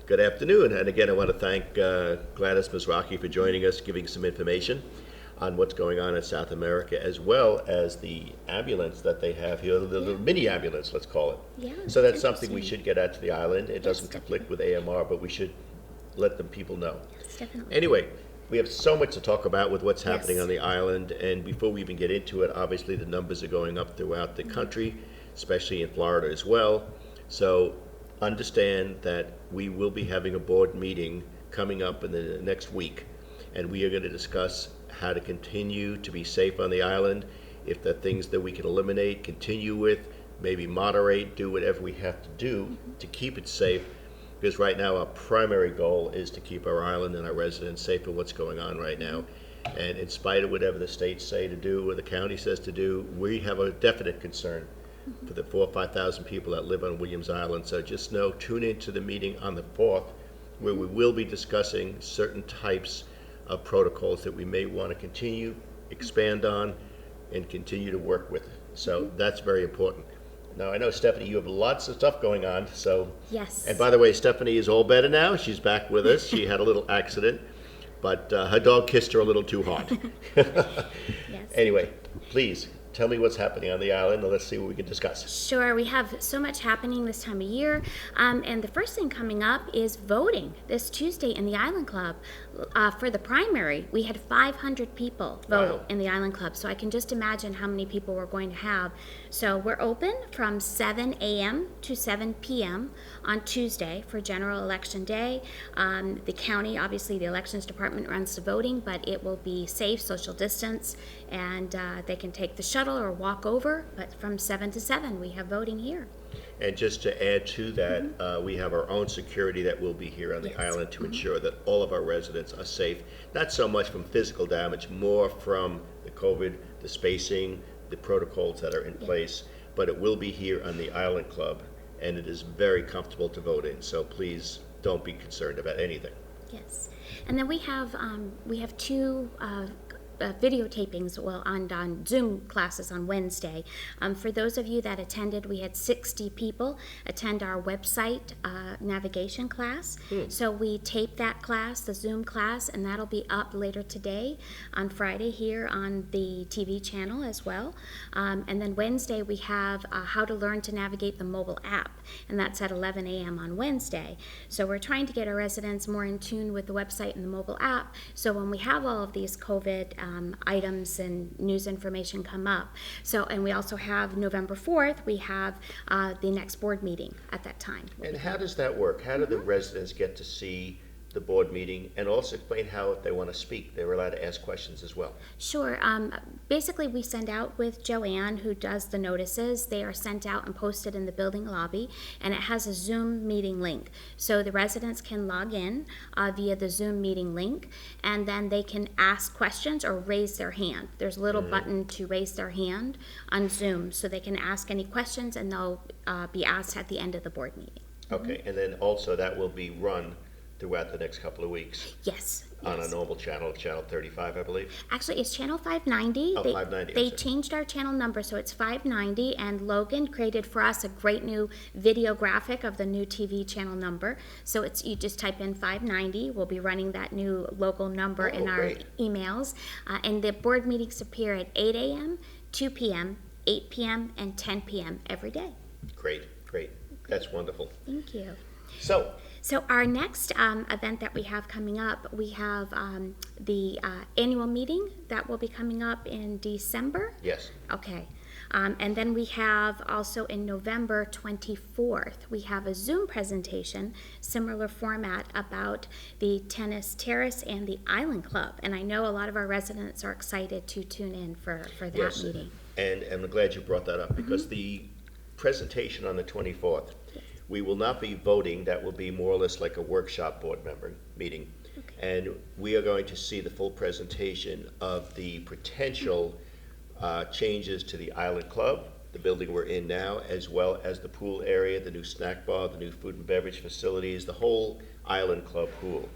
Good afternoon, and again, I want to thank Gladys Mizrachi for joining us, giving some information on what's going on in South America, as well as the ambulance that they have here, the little mini ambulance, let's call it. Yeah, So that's something we should get out to the island. It Yes, doesn't conflict with AMR, but we should let the people know. Yes, definitely. Anyway, we have so much to talk about with what's happening Yes. on the island, and before we even get into it, obviously the numbers are going up throughout the country, especially in Florida as well. So understand that we will be having a board meeting coming up in the next week, and we are going to discuss how to continue to be safe on the island, if there are things that we can eliminate, continue with, maybe moderate, do whatever we have to do to keep it safe, because right now our primary goal is to keep our island and our residents safe from what's going on right now. And in spite of whatever the states say to do or the county says to do, we have a definite concern for the 4,000 or 5,000 people that live on Williams Island. So just know, tune into the meeting on the 4th, where we will be discussing certain types of protocols that we may want to continue, expand on, and continue to work with. So that's very important. Now, I know, Stephanie, you have lots of stuff going on, so. Yes. And by the way, Stephanie is all better now. She's back with us. She had a little accident, but her dog kissed her a little too hard. Yes. Anyway, please, tell me what's happening on the island, and let's see what we can discuss. Sure, we have so much happening this time of year. And the first thing coming up is voting this Tuesday in the Island Club. For the primary, we had 500 people vote Wow. in the Island Club. So I can just imagine how many people we're going to have. So we're open from 7 a.m. to 7 p.m. on Tuesday for General Election Day. The county, obviously the Elections Department runs the voting, but it will be safe, social distance, and they can take the shuttle or walk over. But from 7 to 7, we have voting here. And just to add to that, we have our own security that will be here on the Yes. island to ensure that all of our residents are safe, not so much from physical damage, more from the COVID, the spacing, the protocols that are in place, but it will be here on the Island Club, and it is very comfortable to vote in, so please don't be concerned about anything. Yes, and then we have two videotapings, well, on Zoom classes on Wednesday. For those of you that attended, we had 60 people attend our website navigation class. So we taped that class, the Zoom class, and that'll be up later today on Friday here on the TV channel as well. And then Wednesday we have how to learn to navigate the mobile app, and that's at 11 a.m. on Wednesday. So we're trying to get our residents more in tune with the website and the mobile app, so when we have all of these COVID items and news information come up. So, and we also have November 4th, we have the next board meeting at that time. And how does that work? How do the residents get to see the board meeting, and also explain how, if they want to speak, they're allowed to ask questions as well? Sure. Basically, we send out with Joanne, who does the notices. They are sent out and posted in the building lobby, and it has a Zoom meeting link. So the residents can log in via the Zoom meeting link, and then they can ask questions or raise their hand. There's a little button to raise their hand on Zoom, so they can ask any questions, and they'll be asked at the end of the board meeting. Okay, and then also that will be run throughout the next couple of weeks Yes. on a yes. normal channel, channel 35, I believe. Actually, it's channel 590. Oh, 590, I'm They sorry. changed our channel number, so it's 590, and Logan created for us a great new video graphic of the new TV channel number. So it's, you just type in 590. We'll be running that new local number in our great. emails. And the board meetings appear at 8 a.m., 2 p.m., 8 p.m., and 10 p.m. every day. Great, great. That's wonderful. Thank you. So, So our next event that we have coming up, we have the annual meeting that will be coming up in December. yes, Okay. And then we have also in November 24th, we have a Zoom presentation, similar format, about the tennis terrace and the Island Club. And I know a lot of our residents are excited to tune in for that yes. meeting. And I'm glad you brought that up, because the presentation on the 24th, we will not be voting. That will be more or less like a workshop board member meeting. And we are going to see the full presentation of the potential changes to the Island Club, the building we're in now, as well as the pool area, the new snack bar, the new food and beverage facilities, the whole Island Club pool,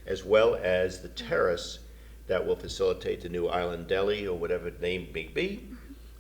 as well as the terrace that will facilitate the new Island Deli, or whatever the name may be,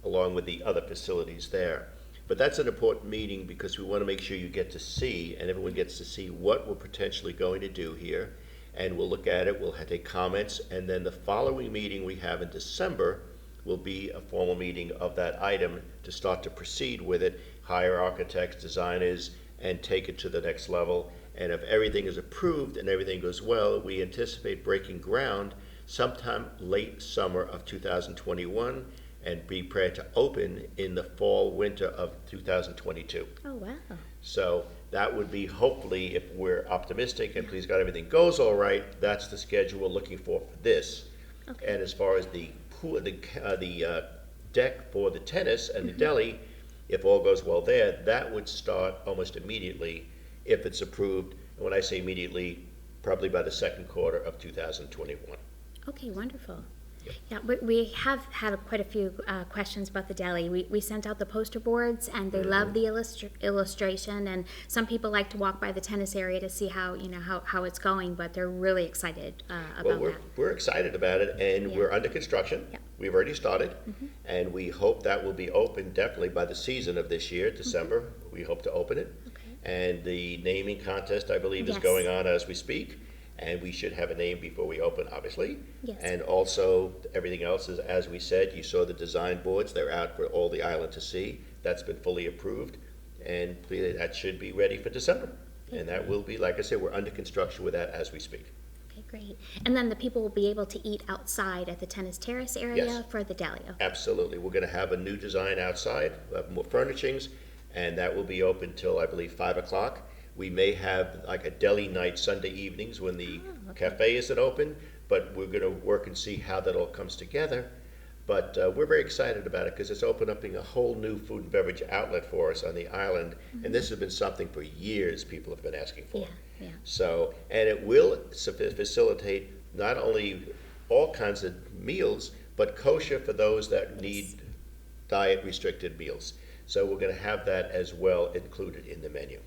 along with the other facilities there. But that's an important meeting because we want to make sure you get to see, and everyone gets to see what we're potentially going to do here. And we'll look at it, we'll take comments, and then the following meeting we have in December will be a formal meeting of that item to start to proceed with it, hire architects, designers, and take it to the next level. And if everything is approved and everything goes well, we anticipate breaking ground sometime late summer of 2021 and be prepared to open in the fall, winter of 2022. Oh, wow. So that would be, hopefully, if we're optimistic and please God everything goes all right, that's the schedule we're looking for this. Okay. And as far as the pool, the deck for the tennis and the deli, if all goes well there, that would start almost immediately if it's approved. And when I say immediately, probably by the second quarter of 2021. Okay, wonderful. Yep. Yeah, we have had quite a few questions about the deli. We sent out the poster boards, and they love the illustration. And some people like to walk by the tennis area to see how how it's going, but they're really excited about that. We're excited about it, and we're under construction. Yep. We've already started, and we hope that will be open definitely by the season of this year, December. We hope to open it. Okay. And the naming contest, I believe, is Yes. going on as we speak. And we should have a name before we open, obviously. Yes. And also, everything else is, as we said, you saw the design boards. They're out for all the island to see. That's been fully approved. And that should be ready for December. And that will be, like I said, we're under construction with that as we speak. Okay, great. And then the people will be able to eat outside at the tennis terrace area Yes. for the deli. Okay. Absolutely. We're going to have a new design outside, more furnishings, and that will be open till, I believe, 5 o'clock. We may have like a deli night Sunday evenings when the cafe isn't open, but we're going to work and see how that all comes together. But we're very excited about it because it's opening up a whole new food and beverage outlet for us on the island. And this has been something for years people have been asking for. Yeah. So, and it will facilitate not only all kinds of meals, but kosher for those that need diet restricted meals. So we're going to have that as well included in the menu.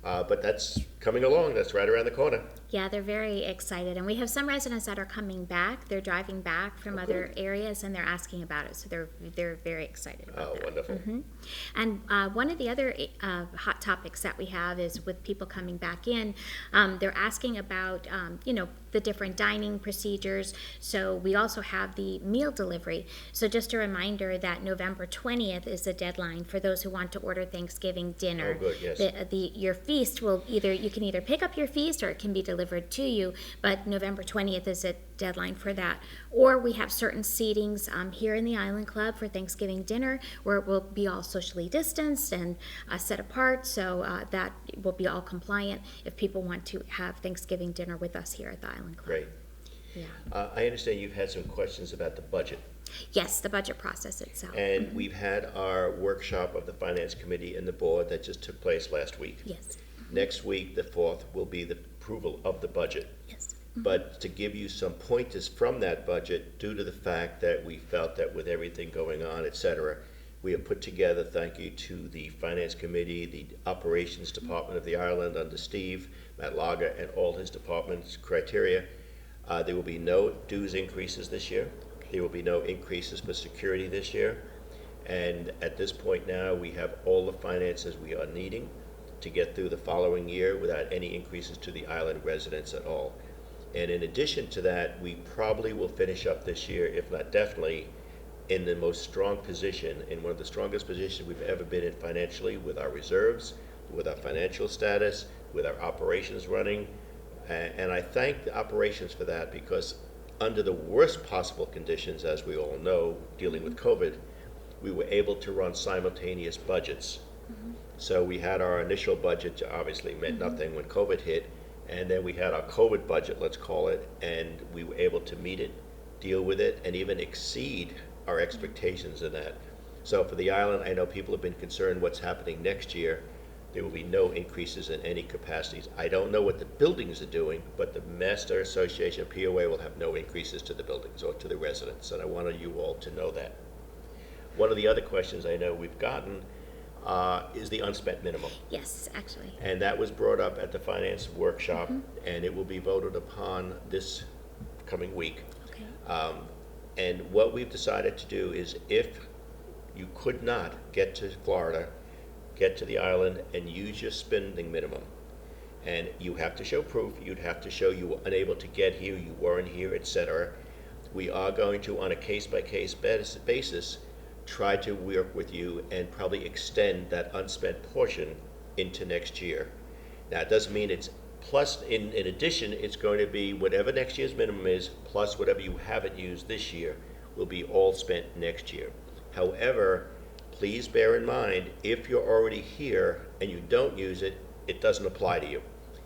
But that's coming along. That's right around the corner. Yeah, they're very excited, and we have some residents that are coming back. They're driving back from other areas, and they're asking about it. So they're very excited about that. Wonderful. And one of the other hot topics that we have is with people coming back in. They're asking about the different dining procedures. So we also have the meal delivery. So just a reminder that November 20th is the deadline for those who want to order Thanksgiving dinner. Oh, good, yes. Your feast will you can either pick up your feast or it can be delivered to you, but November 20th is a deadline for that. Or we have certain seatings here in the Island Club for Thanksgiving dinner where it will be all socially distanced and set apart, so that will be all compliant if people want to have Thanksgiving dinner with us here at the Island Club. Great. Yeah. I understand you've had some questions about the budget. Yes, the budget process itself. And we've had our workshop of the Finance Committee and the board that just took place last week. Yes. Next week, the 4th, will be the approval of the budget. Yes. But to give you some pointers from that budget, due to the fact that we felt that with everything going on, et cetera, we have put together, thank you to the Finance Committee, the Operations Department of the Island under Steve Matlaga and all his departments' criteria. There will be no dues increases this year. There will be no increases for security this year. And at this point now, we have all the finances we are needing to get through the following year without any increases to the island residents at all. And in addition to that, we probably will finish up this year, if not definitely, in the most strong position, in one of the strongest positions we've ever been in financially, with our reserves, with our financial status, with our operations running. And I thank the operations for that, because under the worst possible conditions, as we all know, dealing with COVID, we were able to run simultaneous budgets. So we had our initial budget, obviously meant nothing when COVID hit, and then we had our COVID budget, let's call it, and we were able to meet it, deal with it, and even exceed our expectations in that. So for the island, I know people have been concerned what's happening next year. There will be no increases in any capacities. I don't know what the buildings are doing, but the Master Association, POA, will have no increases to the buildings or to the residents, and I wanted you all to know that. One of the other questions I know we've gotten is the unspent minimum. Yes, actually. And that was brought up at the finance workshop, and it will be voted upon this coming week. Okay. And what we've decided to do is, if you could not get to Florida, get to the island, and use your spending minimum. And you have to show proof. You'd have to show you were unable to get here, you weren't here, etc. We are going to, on a case-by-case basis, try to work with you and probably extend that unspent portion into next year. Now, it doesn't mean it's plus, in addition, it's going to be whatever next year's minimum is, plus whatever you haven't used this year will be all spent next year. However, please bear in mind, if you're already here and you don't use it, it doesn't apply to you.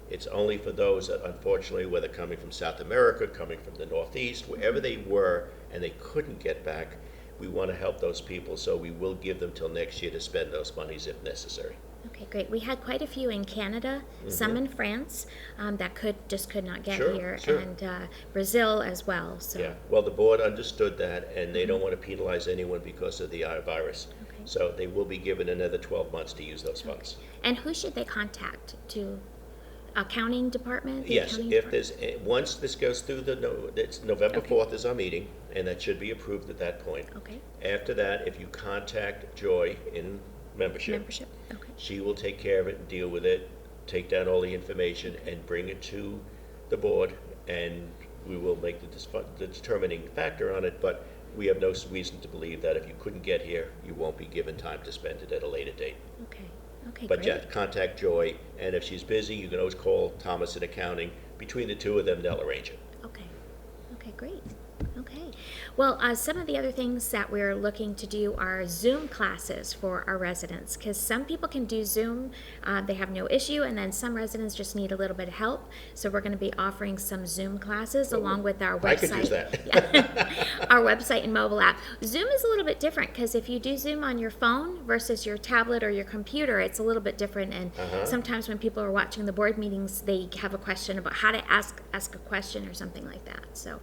It's only for those that, unfortunately, whether coming from South America, coming from the Northeast, wherever they were and they couldn't get back, we want to help those people, so we will give them till next year to spend those monies if necessary. Okay, great. We had quite a few in Canada, some in France that could not get Sure, here, sure. and Brazil as well. So Yeah, well, the board understood that, and they don't want to penalize anyone because of the virus. Okay. So they will be given another 12 months to use those funds. And who should they contact? To accounting department? The Yes, accounting if department? there's, once this goes through it's November Okay. 4th is our meeting, and that should be approved at that point. Okay. After that, if you contact Joy in membership, Okay. she will take care of it and deal with it, take down all the information and bring it to the board, and we will make the determining factor on it, but we have no reason to believe that if you couldn't get here, you won't be given time to spend it at a later date. Okay. Okay, But great. yeah, contact Joy, and if she's busy, you can always call Thomas in accounting. Between the two of them, they'll arrange it. Okay. Okay, great. Okay. Well, some of the other things that we're looking to do are Zoom classes for our residents, because some people can do Zoom, they have no issue, and then some residents just need a little bit of help. So we're going to be offering some Zoom classes along with our website. I could use that. Our website and mobile app. Zoom is a little bit different because if you do Zoom on your phone versus your tablet or your computer, it's a little bit different. And sometimes when people are watching the board meetings, they have a question about how to ask a question or something like that. So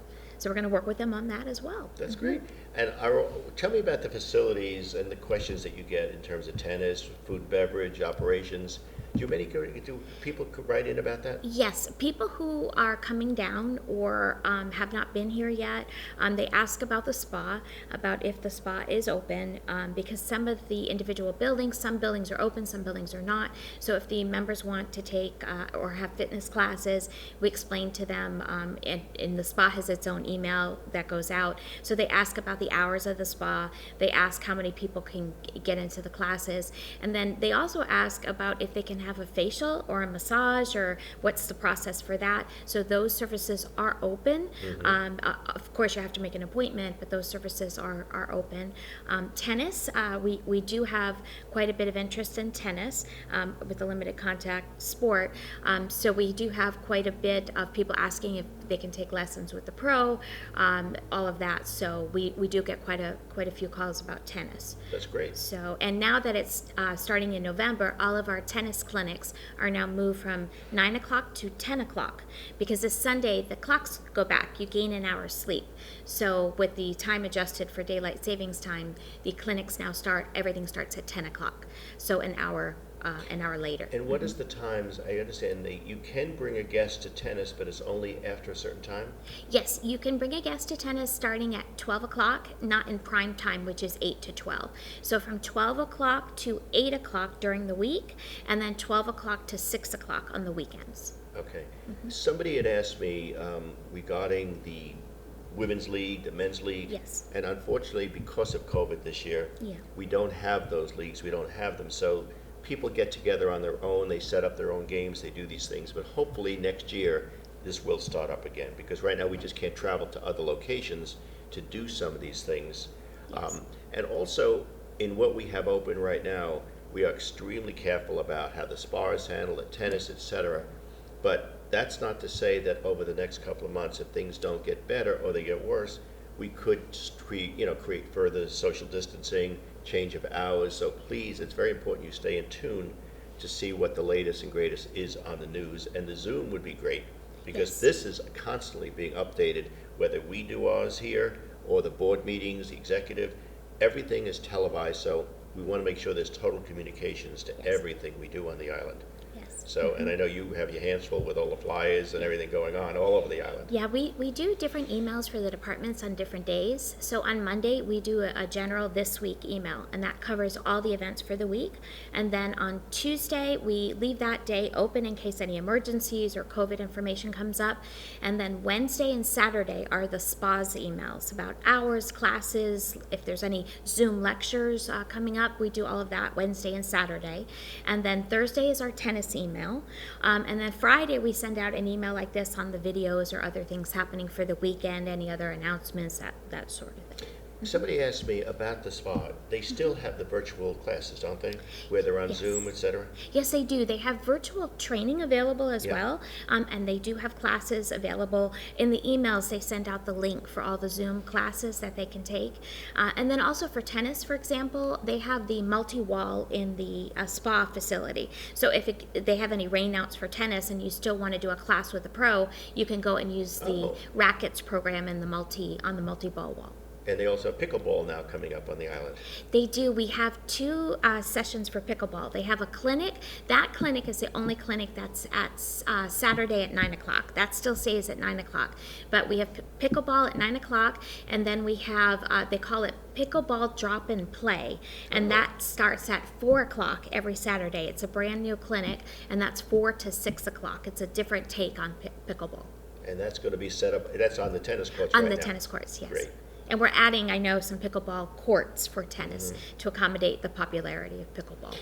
we're going to work with them on that as well. That's great. And tell me about the facilities and the questions that you get in terms of tennis, food, beverage, operations. Do people write in about that? Yes, people who are coming down or have not been here yet, they ask about the spa, about if the spa is open, because some of the individual buildings, some buildings are open, some buildings are not. So if the members want to take or have fitness classes, we explain to them, and the spa has its own email that goes out. So they ask about the hours of the spa, they ask how many people can get into the classes, and then they also ask about if they can have a facial or a massage, or what's the process for that. So those services are open. Of course, you have to make an appointment, but those services are open. Tennis, we do have quite a bit of interest in tennis with the limited contact sport. So we do have quite a bit of people asking if they can take lessons with the pro, all of that. So we do get quite a few calls about tennis. That's great. So, and now that it's starting in November, all of our tennis clinics are now moved from 9 o'clock to 10 o'clock, because this Sunday the clocks go back, you gain an hour's sleep. So with the time adjusted for daylight savings time, the clinics now everything starts at 10 o'clock, so an hour later. And what is the times? I understand that you can bring a guest to tennis, but it's only after a certain time? Yes, you can bring a guest to tennis starting at 12 o'clock, not in prime time, which is 8 to 12. So from 12 o'clock to 8 o'clock during the week, and then 12 o'clock to 6 o'clock on the weekends. Okay. Somebody had asked me regarding the women's league, the men's league. Yes. And unfortunately, because of COVID this year, we don't have those leagues. We don't have them. So people get together on their own, they set up their own games, they do these things, but hopefully next year this will start up again, because right now we just can't travel to other locations to do some of these things. Yes. And also, in what we have open right now, we are extremely careful about how the spa is handled, the tennis, etc. But that's not to say that over the next couple of months, if things don't get better or they get worse, we could create further social distancing, change of hours. So please, it's very important you stay in tune to see what the latest and greatest is on the news. And the Zoom would be great, because this is constantly being updated, whether we do ours here or the board meetings, the executive, everything is televised. So we want to make sure there's total communications to everything we do on the island. Yes. So, and I know you have your hands full with all the flyers and everything going on all over the island. Yeah, we do different emails for the departments on different days. So on Monday, we do a general this week email, and that covers all the events for the week. And then on Tuesday, we leave that day open in case any emergencies or COVID information comes up. And then Wednesday and Saturday are the SPA's emails about hours, classes, if there's any Zoom lectures coming up, we do all of that Wednesday and Saturday. And then Thursday is our tennis email. And then Friday, we send out an email like this on the videos or other things happening for the weekend, any other announcements, that sort of thing. Somebody asked me about the spa. They still have the virtual classes, don't they? Where they're on Yes. Zoom, etc. Yes, they do. They have virtual training available as Yeah. well, and they do have classes available. In the emails, they send out the link for all the Zoom classes that they can take. And then also for tennis, for example, they have the multi-wall in the spa facility. So if they have any rainouts for tennis and you still want to do a class with a pro, you can go and use the rackets program in the multi-ball wall. And they also have pickleball now coming up on the island. They do. We have two sessions for pickleball. They have a clinic. That clinic is the only clinic that's at Saturday at 9 o'clock. That still stays at 9 o'clock. But we have pickleball at 9 o'clock, and then we have, they call it pickleball drop and play, and that starts at 4 o'clock every Saturday. It's a brand new clinic, and that's 4 to 6 o'clock. It's a different take on pickleball. And that's going to be set up, that's on the tennis courts On right the now. tennis courts, yes. Great. And we're adding, I know, some pickleball courts for tennis to accommodate the popularity of pickleball.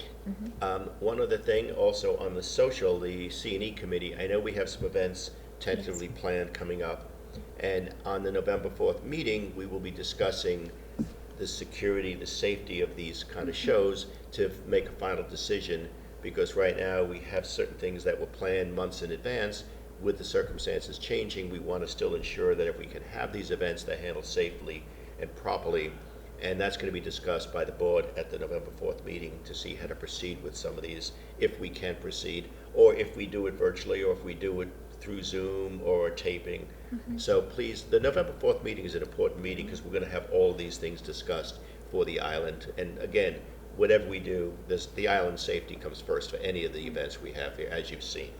One other thing, also on the social, the C&E committee, I know we have some events tentatively planned coming up. And on the November 4th meeting, we will be discussing the security, the safety of these kind of shows to make a final decision. Because right now, we have certain things that were planned months in advance. With the circumstances changing, we want to still ensure that if we can have these events, they're handled safely and properly. And that's going to be discussed by the board at the November 4th meeting to see how to proceed with some of these, if we can proceed, or if we do it virtually, or if we do it through Zoom or taping. So please, the November 4th meeting is an important meeting because we're going to have all of these things discussed for the island. And again, whatever we do, the island safety comes first for any of the events we have here, as you've seen.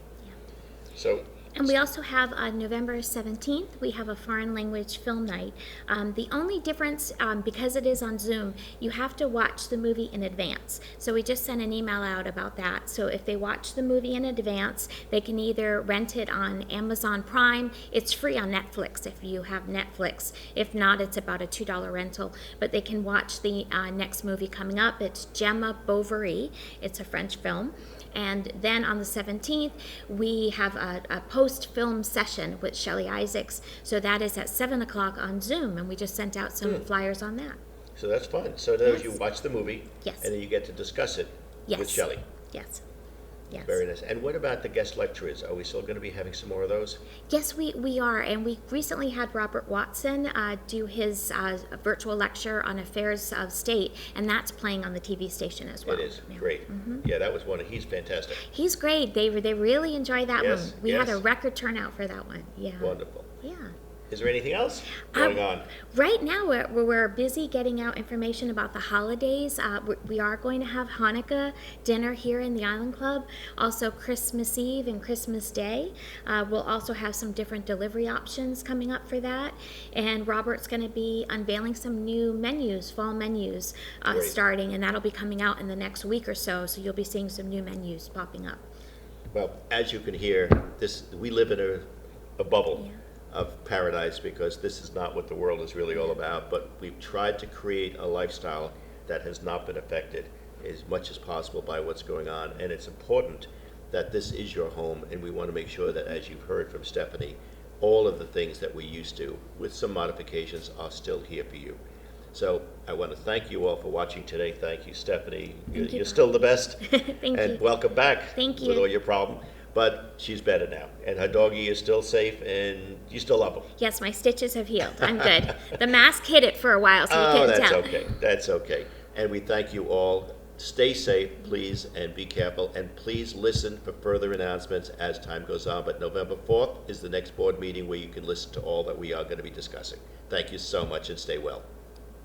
So. And we also have on November 17th, we have a foreign language film night. The only difference, because it is on Zoom, you have to watch the movie in advance. So we just sent an email out about that. So if they watch the movie in advance, they can either rent it on Amazon Prime. It's free on Netflix if you have Netflix. If not, it's about a $2 rental. But they can watch the next movie coming up. It's Gemma Bovary. It's a French film. And then on the 17th, we have a post-film session with Shelley Isaacs. So that is at 7 o'clock on Zoom, and we just sent out some flyers on that. So that's fun. So in other words, Yes. you watch the movie, Yes. and then you get to discuss it Yes. with Shelley. Yes. Yes. Very nice. And what about the guest lecturers? Are we still going to be having some more of those? Yes, we are, and we recently had Robert Watson do his virtual lecture on affairs of state, and that's playing on the TV station as well. It is. Yeah. Great. Yeah, that was he's fantastic. He's great. They really enjoy that Yes, one. We had a yes. record turnout for that one. Yeah. Wonderful. Yeah. Is there anything else going on? Right now, we're busy getting out information about the holidays. We are going to have Hanukkah dinner here in the Island Club, also Christmas Eve and Christmas Day. We'll also have some different delivery options coming up for that. And Robert's going to be unveiling some new menus, fall menus, Great. starting, and that'll be coming out in the next week or so. So you'll be seeing some new menus popping up. Well, as you can hear, we live in a bubble. Yeah. Of paradise, because this is not what the world is really all about, but we've tried to create a lifestyle that has not been affected as much as possible by what's going on. And it's important that this is your home, and we want to make sure that, as you've heard from Stephanie, all of the things that we used to, with some modifications, are still here for you. So I want to thank you all for watching today. Thank you, Stephanie. Thank you, You're still the best. Thank And you. welcome back. Thank With you. all your problems. But she's better now, and her doggie is still safe, and you still love him. Yes, my stitches have healed. I'm good. The mask hid it for a while, so you Oh, couldn't that's tell. okay. That's okay. And we thank you all. Stay safe, please, and be careful. And please listen for further announcements as time goes on. But November 4th is the next board meeting where you can listen to all that we are going to be discussing. Thank you so much, and stay well.